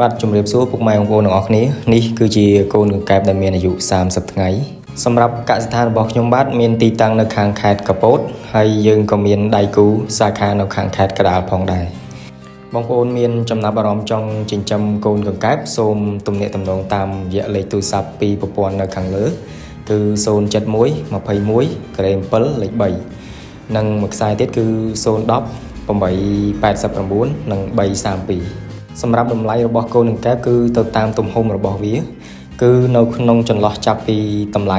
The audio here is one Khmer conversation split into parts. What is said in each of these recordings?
បាទជំរាបសួរពុកម៉ែបងប្អូនទាំងអស់គ្នានេះគឺជាកូនកង្កែបដែលមានអាយុ30ថ្ងៃសម្រាប់កសិដ្ឋានរបស់ខ្ញុំបាទមានទីតាំងនៅខាងខេត្តកពតហើយយើងក៏មានដៃគូសាខានៅខាងខេត្តកណ្ដាលផងដែរបងប្អូនមានចំណាប់អារម្មណ៍ចង់ចិញ្ចឹមកូនកង្កែបសូមទំនាក់ទំនងតាមរយៈលេខទូរស័ព្ទពីប្រព័ន្ធនៅខាងលើគឺ071 21 7 លេខ 3និងមួយខ្សែទៀតគឺ010 889 និង332សម្រាប់តម្លៃរបស់កូនកង្កែបគឺទៅតាមទំហំរបស់វាគឺនៅក្នុងចន្លោះចាប់ពីតម្លៃ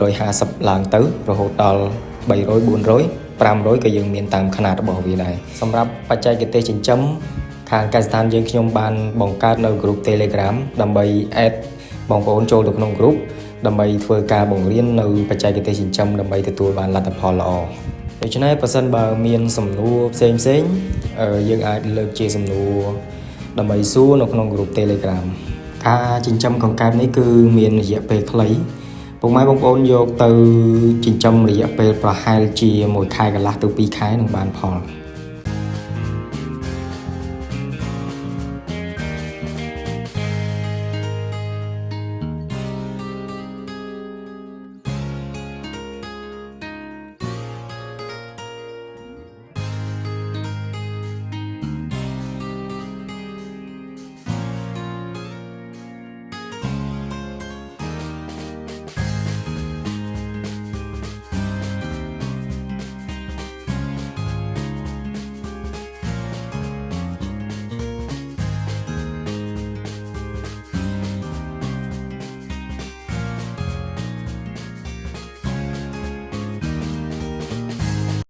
250ឡើងទៅរហូតដល់300 400 500ក៏យើងមានតាមຂະຫນាតរបស់វាដែរសម្រាប់បច្ចេកទេសចិញ្ចឹមខាងកសិដ្ឋានយើងខ្ញុំបានបង្កើតនៅក្រុម Telegram ដើម្បី add បងប្អូនចូលទៅក្នុងក្រុមដើម្បីធ្វើការបង្រៀននៅបច្ចេកទេសចិញ្ចឹមដើម្បីទទួលបានលទ្ធផលល្អដូច្នេះបើសិនបើមានសំណួរផ្សេងយើងអាចលើកជាសំណួរដើម្បីសួរនៅក្នុងក្រុម Telegram ការចិញ្ចឹមកង្កែបនេះគឺមានរយៈពេលខ្លីពុកម៉ែបងប្អូនយកទៅចិញ្ចឹមរយៈពេលប្រហែលជា1ខែកន្លះទៅ2ខែនឹងបានផល